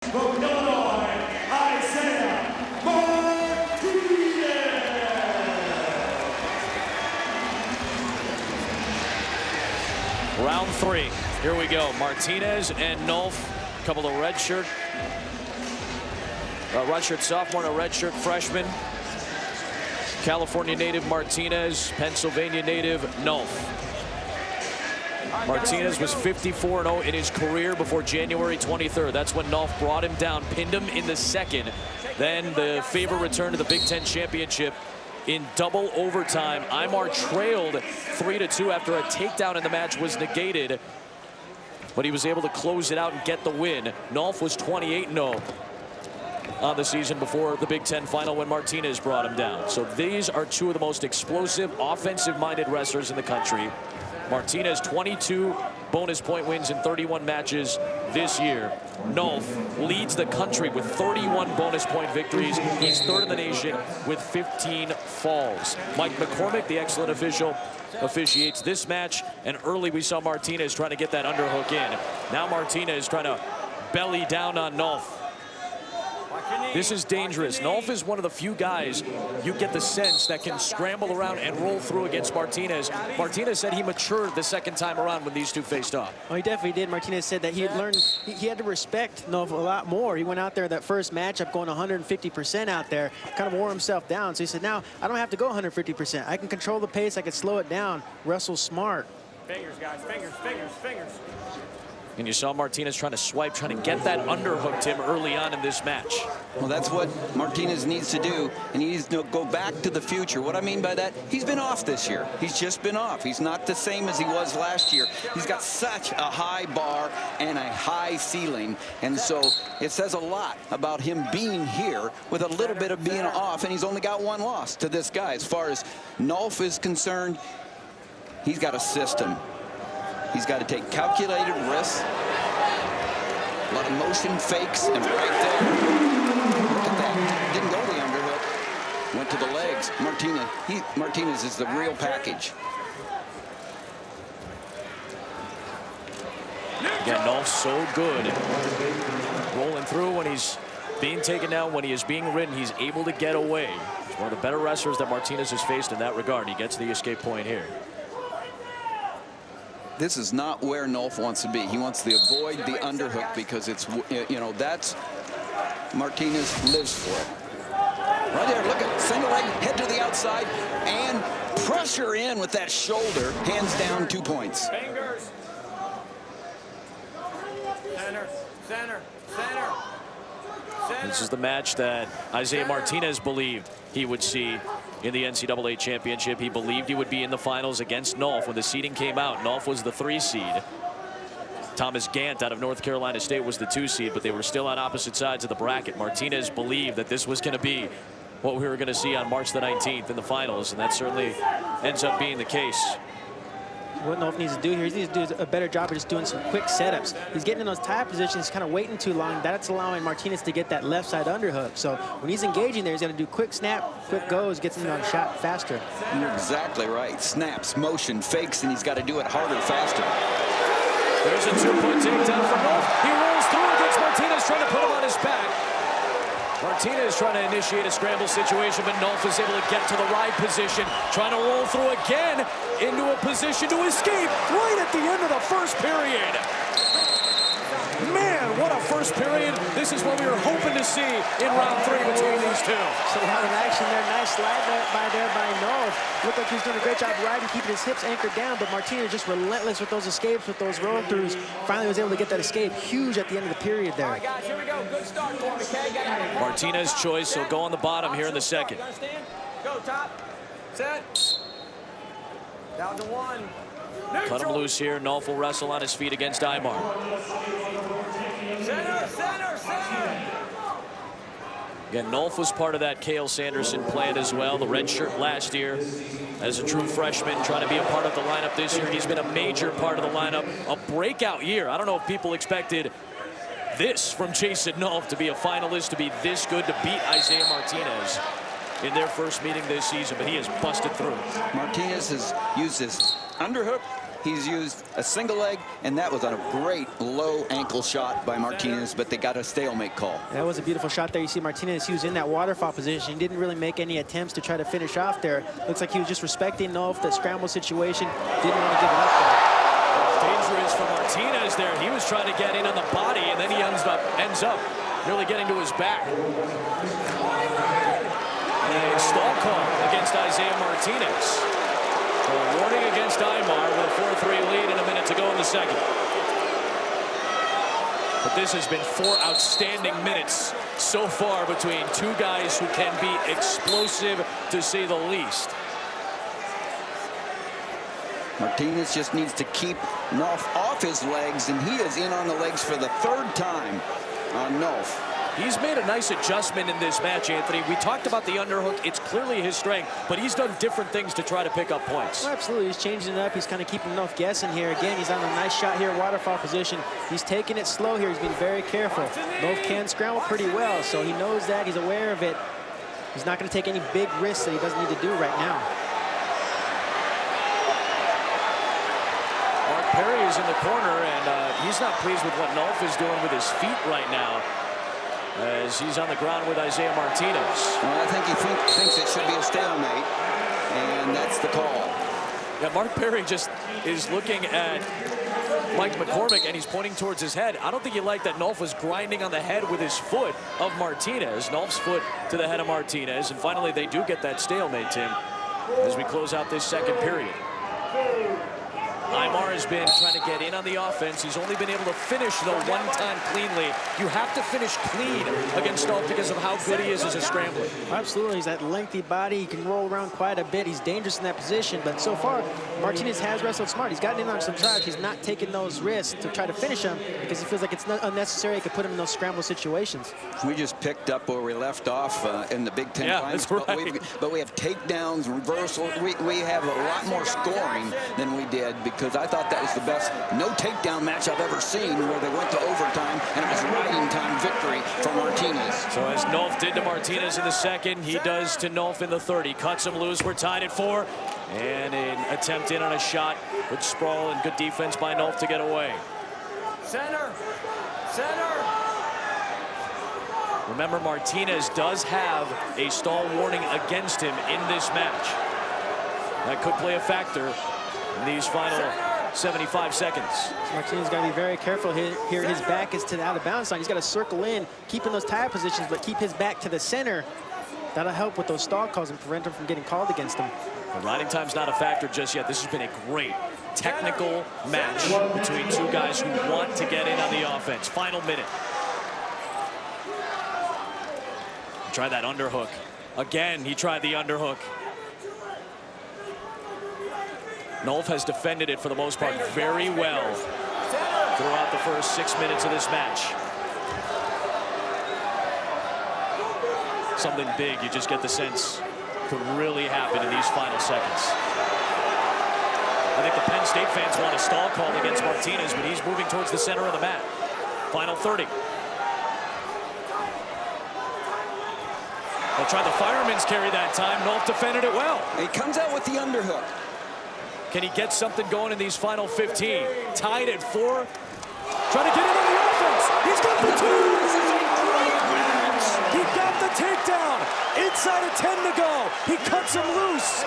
From Illinois, Isaiah Martinez. Round 3. Here we go. Martinez and Nolf, a couple of redshirt sophomore and a redshirt freshman. California native Martinez, Pennsylvania native Nolf. Martinez was 54-0 in his career before January 23rd. That's when Nolf brought him down, pinned him in the second. Then the favorite return to the Big Ten championship in double overtime. Imar trailed 3-2 after a takedown in the match was negated, but he was able to close it out and get the win. Nolf was 28-0 on the season before the Big Ten final when Martinez brought him down. So these are two of the most explosive, offensive-minded wrestlers in the country. Martinez, 22 bonus point wins in 31 matches this year. Nolf leads the country with 31 bonus point victories. He's third in the nation with 15 falls. Mike McCormick, the excellent official, officiates this match. And early we saw Martinez trying to get that underhook in. Now Martinez trying to belly down on Nolf. This is dangerous. Nolf is one of the few guys you get the sense that can scramble around and roll through against Martinez. Martinez said he matured the second time around when these two faced off. Well, he definitely did. Martinez said that he had learned, he had to respect Nolf a lot more. He went out there that first matchup going 150% out there, kind of wore himself down. So he said, now I don't have to go 150%. I can control the pace, I can slow it down, wrestle smart. Fingers, guys, fingers, fingers, fingers. And you saw Martinez trying to swipe, trying to get that underhook to him early on in this match. Well, that's what Martinez needs to do, and he needs to go back to the future. What I mean by that, he's been off this year. He's just been off. He's not the same as he was last year. He's got such a high bar and a high ceiling, and so it says a lot about him being here with a little bit of being off, and he's only got one loss to this guy. As far as Nolf is concerned, he's got a system. He's got to take calculated risks, a lot of motion fakes, and right there, look at that. Didn't go to the underhook, went to the legs. Martinez is the real package. Again, Nolf's so good. Rolling through when he's being taken down, when he is being ridden, he's able to get away. He's one of the better wrestlers that Martinez has faced in that regard. He gets the escape point here. This is not where Nolf wants to be. He wants to avoid the underhook because it's, you know, that's Martinez lives for it. Right there, look at single leg, head to the outside, and pressure in with that shoulder, hands down, 2 points. Fingers. Center, center, center. This is the match that Isaiah Martinez believed he would see in the NCAA championship. He believed he would be in the finals against Nolf. When the seeding came out, Nolf was the 3 seed. Thomas Gant out of North Carolina State was the 2 seed, but they were still on opposite sides of the bracket. Martinez believed that this was going to be what we were going to see on March the 19th in the finals, and that certainly ends up being the case. What Nolf needs to do here, he needs to do a better job of just doing some quick setups. He's getting in those tie positions, kind of waiting too long. That's allowing Martinez to get that left side underhook. So when he's engaging there, he's going to do quick snap, quick goes, gets him on shot faster. You're exactly right. Snaps, motion, fakes, and he's got to do it harder, faster. There's a 2-point takedown for Nolf. He rolls through against Martinez, trying to put him on his back. Martinez trying to initiate a scramble situation, but Nolf is able to get to the ride position, trying to roll through again into a position to escape right at the end of the first period. Man, what a first period. This is what we were hoping to see in round 3 between these two. So a lot of action there. Nice slide by Nolf. Looked like he was doing a great job riding, keeping his hips anchored down, but Martinez just relentless with those escapes, with those roll-throughs. Finally was able to get that escape. Huge at the end of the period there. All right, guys, here we go. Good start for me, okay? Martinez choice, so go on the bottom here in the second. Understand? Go, top. Set. Down to 1. Cut him loose here. Nolf will wrestle on his feet against Imar. Center, center, center. Again, Nolf was part of that Cale Sanderson plan as well. The red shirt last year as a true freshman, trying to be a part of the lineup this year. He's been a major part of the lineup. A breakout year. I don't know if people expected this from Jason Nolf to be a finalist, to be this good, to beat Isaiah Martinez in their first meeting this season, but he has busted through. Martinez has used his underhook He's used a single leg, and that was a great low ankle shot by Martinez, but they got a stalemate call. That was a beautiful shot there. You see Martinez, he was in that waterfall position. He didn't really make any attempts to try to finish off there. Looks like he was just respecting Nolf, the scramble situation. Didn't want to give it up there. Dangerous for Martinez there. He was trying to get in on the body, and then he ends up really getting to his back. A stall call against Isaiah Martinez. So a warning against Aymar with a 4-3 lead and a minute to go in the second. But this has been 4 outstanding minutes so far between two guys who can be explosive, to say the least. Martinez just needs to keep Nolf off his legs, and he is in on the legs for the 3rd time on Nolf. He's made a nice adjustment in this match, Anthony. We talked about the underhook. It's clearly his strength, but he's done different things to try to pick up points. Well, absolutely. He's changing it up. He's kind of keeping Nolf guessing here. Again, he's on a nice shot here, waterfall position. He's taking it slow here. He's being very careful. Nolf can scramble pretty well, so he knows that. He's aware of it. He's not going to take any big risks that he doesn't need to do right now. Perry is in the corner, and he's not pleased with what Nolf is doing with his feet right now, as he's on the ground with Isaiah Martinez. Well, I think he thinks it should be a stalemate, and that's the call. Yeah, Mark Perry just is looking at Mike McCormick, and he's pointing towards his head. I don't think he liked that Nolf was grinding on the head with his foot of Martinez. Nolf's foot to the head of Martinez, and finally they do get that stalemate, Tim, as we close out this second period. Aymar has been trying to get in on the offense. He's only been able to finish, though, 1 time cleanly. You have to finish clean against Nolf because of how good he is as a scrambler. Absolutely. He's that lengthy body. He can roll around quite a bit. He's dangerous in that position. But so far, Martinez has wrestled smart. He's gotten in on some drives. He's not taking those risks to try to finish him because he feels like it's not unnecessary. He could put him in those scramble situations. We just picked up where we left off in the Big Ten finals. That's right. But we have takedowns, reversal. We have a lot more scoring than we did, because I thought that was the best no takedown match I've ever seen, where they went to overtime and it was riding time victory for Martinez. So as Nolf did to Martinez in the second, he does to Nolf in the third. He cuts him loose. We're tied at 4. And an attempt in on a shot. Good sprawl and good defense by Nolf to get away. Center. Center. Remember, Martinez does have a stall warning against him in this match. That could play a factor in these final 75 seconds. Martinez got to be very careful here. His back is to the out of bounds line. He's got to circle in, keep in those tie positions, but keep his back to the center. That'll help with those stall calls and prevent him from getting called against him. The riding time's not a factor just yet. This has been a great technical match between two guys who want to get in on the offense. Final minute. Try that underhook. Again, he tried the underhook. Nolf has defended it for the most part very well throughout the first 6 minutes of this match. Something big, you just get the sense, could really happen in these final seconds. I think the Penn State fans want a stall call against Martinez, but he's moving towards the center of the mat. Final 30. They'll try the fireman's carry that time. Nolf defended it well. He comes out with the underhook. Can he get something going in these final 15? Tied at 4. Trying to get in on the offense. He's got the 2. He got the takedown. Inside of 10 to go. He cuts him loose.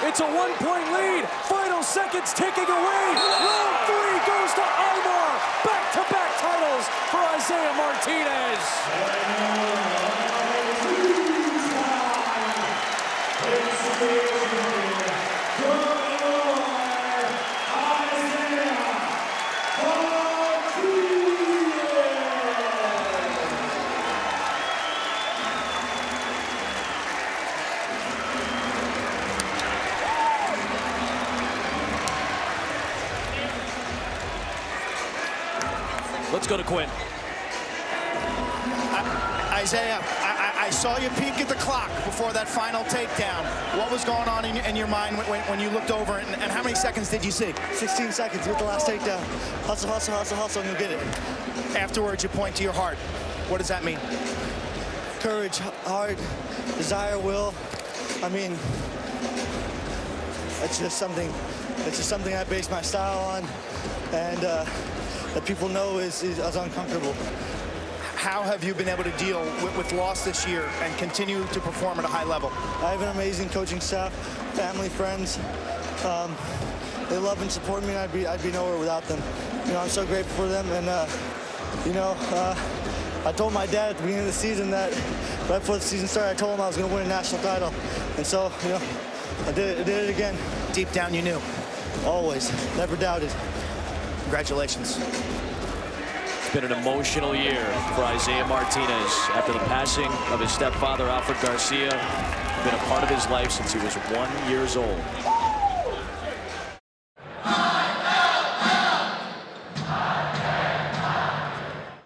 It's a 1-point lead. Final seconds ticking away. Round 3 goes to Aymar. Back-to-back titles for Isaiah Martinez. Let's go to Quinn. Isaiah, I saw you peek at the clock before that final takedown. What was going on in your mind when you looked over, and how many seconds did you see? 16 seconds with the last takedown. Hustle, hustle, hustle, hustle, and you'll get it. Afterwards, you point to your heart. What does that mean? Courage, heart, desire, will. I mean, it's just something it's just something I base my style on, and that people know is uncomfortable. How have you been able to deal with loss this year and continue to perform at a high level? I have an amazing coaching staff, family, friends. They love and support me, and I'd be nowhere without them. You know, I'm so grateful for them, and you know, I told my dad at the beginning of the season that right before the season started, I told him I was going to win a national title, and so, you know, I did it again. Deep down, you knew. Always, never doubted. Congratulations. It's been an emotional year for Isaiah Martinez after the passing of his stepfather, Alfred Garcia. Been a part of his life since he was 1 year old.